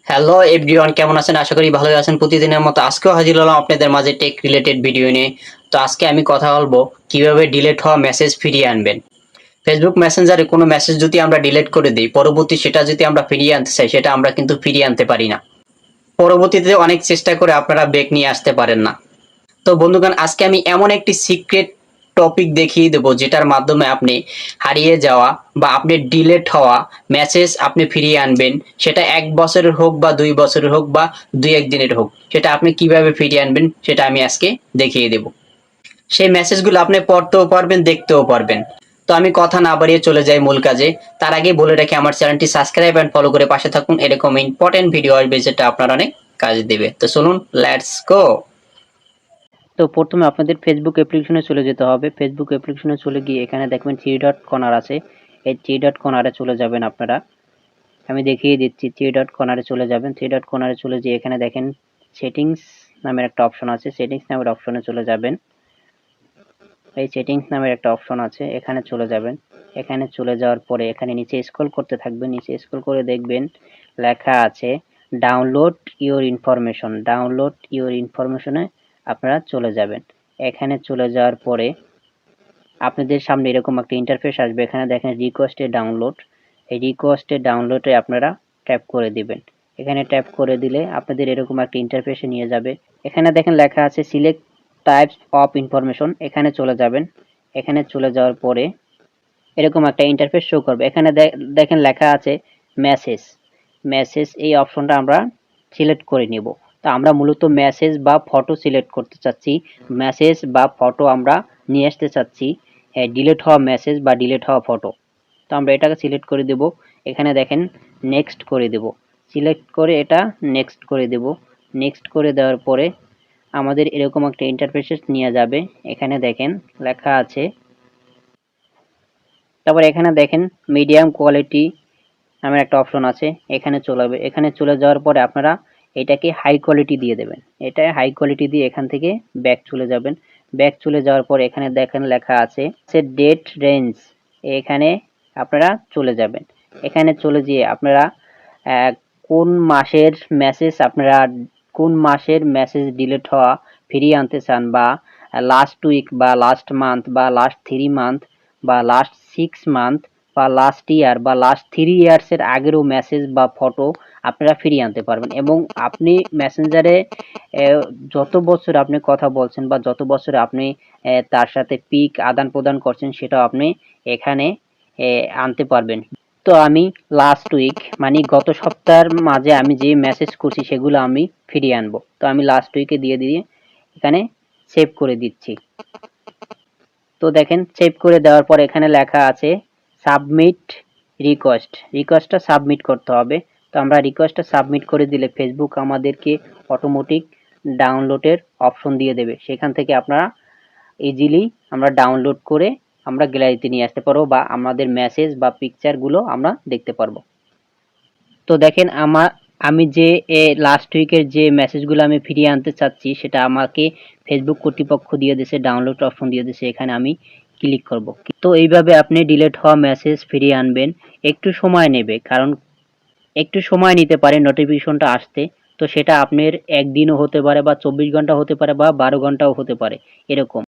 Hello everyone, কেমন আছেন? আশা করি ভালোই আছেন। প্রতিদিনের মতো আজকেও হাজির হলাম আপনাদের মাঝে টেক রিলেটেড ভিডিও নিয়ে। তো আজকে আমি কথা বলবো কিভাবে ডিলিট হওয়া মেসেজ ফিরিয়ে আনবেন। ফেসবুক মেসেঞ্জারে কোনো মেসেজ যদি আমরা ডিলিট করে দিই, পরবর্তী সেটা যদি আমরা ফিরিয়ে আনতে চাই, সেটা আমরা কিন্তু ফিরিয়ে আনতে পারি না। পরবর্তীতে অনেক চেষ্টা করে আপনারা ব্যাক নিয়ে আসতে পারেন না। তো বন্ধুগণ, আজকে আমি এমন একটি সিক্রেট টপিক দেখিয়ে দেবো যেটার মাধ্যমে আপনি হারিয়ে যাওয়া বা আপনি ডিলেট হওয়া মেসেজ আপনি ফিরিয়ে আনবেন। সেটা 1 বছরের হোক বা 2 বছরের হোক বা 2-1 দিনের হোক, সেটা আপনি কিভাবে ফিরিয়ে আনবেন সেটা আমি আজকে দেখিয়ে দেব। সেই মেসেজগুলো আপনি পড়তেও পারবেন, দেখতেও পারবেন। তো আমি কথা না বাড়িয়ে চলে যাই মূল কাজে। তার আগে বলে রাখি, আমার চ্যানেলটি সাবস্ক্রাইব এন্ড ফলো করে পাশে থাকুন। এরকম ইম্পর্টেন্ট ভিডিও আসবে যেটা আপনার অনেক কাজে দেবে। তো চলুন, লেটস গো। তো প্রথমে আপনাদের ফেসবুক অ্যাপ্লিকেশনে চলে যেতে হবে। ফেসবুক অ্যাপ্লিকেশনে চলে গিয়ে এখানে দেখবেন থ্রি ডট কর্নার আছে। এই থ্রি ডট কর্নারে চলে যাবেন আপনারা। আমি দেখিয়ে দিচ্ছি, থ্রি ডট কর্নারে চলে যাবেন। থ্রি ডট কর্নারে চলে গিয়ে এখানে দেখেন সেটিংস নামের একটা অপশন আছে। সেটিংস নামের অপশনে চলে যাবেন। এই সেটিংস নামের একটা অপশন আছে, এখানে চলে যাবেন। এখানে চলে যাওয়ার পরে এখানে নিচে স্ক্রল করতে থাকবেন। নিচে স্ক্রল করে দেখবেন লেখা আছে download your information. Download your ইনফরমেশনে আপনারা চলে যাবেন। এখানে চলে যাওয়ার পরে আপনাদের সামনে এরকম একটা ইন্টারফেস আসবে। এখানে দেখেন রিকোয়েস্টে ডাউনলোড। এই রিকোয়েস্টে ডাউনলোডে আপনারা ট্যাপ করে দিবেন। এখানে ট্যাপ করে দিলে আপনাদের এরকম একটা ইন্টারফেসে নিয়ে যাবে। এখানে দেখেন লেখা আছে সিলেক্ট টাইপস অফ ইনফরমেশন। এখানে চলে যাবেন। এখানে চলে যাওয়ার পরে এরকম একটা ইন্টারফেস শো করবে। এখানে দেখেন লেখা আছে মেসেজ। মেসেজ এই অপশনটা আমরা সিলেক্ট করে নিব। তো আমরা মূলত মেসেজ বা ফটো সিলেক্ট করতে চাচ্ছি। মেসেজ বা ফটো আমরা নিয়ে আসতে চাচ্ছি, ডিলিট হওয়া মেসেজ বা ডিলিট হওয়া ফটো। তো আমরা এটাকে সিলেক্ট করে দেব। এখানে দেখেন নেক্সট করে দেব। সিলেক্ট করে এটা নেক্সট করে দেব। নেক্সট করে দেওয়ার পরে আমাদের এরকম একটা ইন্টারফেসে নিয়ে যাবে। এখানে দেখেন লেখা আছে, তারপর এখানে দেখেন মিডিয়াম কোয়ালিটি নামের একটা অপশন আছে। এখানে চলে যাবে। এখানে চলে যাওয়ার পরে আপনারা এটাকে হাই কোয়ালিটি দিয়ে দেবেন। এটা হাই কোয়ালিটি দিয়ে এখান থেকে ব্যাক চলে যাবেন। ব্যাক চলে যাওয়ার পর এখানে দেখেন লেখা আছে ডেট রেঞ্জ। এখানে আপনারা চলে যাবেন। এখানে চলে গিয়ে আপনারা কোন মাসের মেসেজ আপনারা কোন মাসের মেসেজ ডিলিট হওয়া ফিরিয়ে আনতে চান, বা লাস্ট উইক বা লাস্ট মান্থ বা লাস্ট 3 মান্থ বা লাস্ট 6 মান্থ বা লাস্ট ইয়ার বা লাস্ট 3 ইয়ার্সের আগেরও মেসেজ বা ফটো আপনারা ফিরিয়ে আনতে পারবেন। এবং আপনি মেসেঞ্জারে যত বছর আপনি কথা বলছেন বা যত বছর আপনি তার সাথে পিক আদান প্রদান করছেন, সেটাও আপনি এখানে আনতে পারবেন। তো আমি লাস্ট উইক মানে গত সপ্তাহের মাঝে আমি যে মেসেজ করছি সেগুলো আমি ফিরিয়ে আনবো। তো আমি লাস্ট উইকে দিয়ে দিয়ে এখানে সেভ করে দিচ্ছি। তো দেখেন সেভ করে দেওয়ার পর এখানে লেখা আছে সাবমিট রিকোয়েস্ট। রিকোয়েস্টটা সাবমিট করতে হবে। তো আমরা রিকোয়েস্টটা সাবমিট করে দিলে ফেসবুক আমাদেরকে অটোমেটিক ডাউনলোডের অপশন দিয়ে দেবে। সেখান থেকে আপনারা ইজিলি আমরা ডাউনলোড করে আমরা গ্যালারিতে নিয়ে আসতে পারবো বা আমাদের মেসেজ বা পিকচারগুলো আমরা দেখতে পারবো। তো দেখেন আমি যে লাস্ট উইকের যে মেসেজগুলো আমি ফিরিয়ে আনতে চাচ্ছি সেটা আমাকে ফেসবুক কর্তৃপক্ষ দিয়ে দিয়েছে, ডাউনলোড অপশন দিয়ে দিয়েছে। এখানে আমি ক্লিক করব। তো এইভাবে আপনি ডিলিট হওয়া মেসেজ ফিরিয়ে আনবেন। একটু সময় নেবে, কারণ একটু সময় নিতে পারে নোটিফিকেশনটা আসতে। তো সেটা আপনার একদিনও হতে পারে বা 24 ঘন্টা হতে পারে বা 12 ঘন্টাও হতে পারে, এরকম।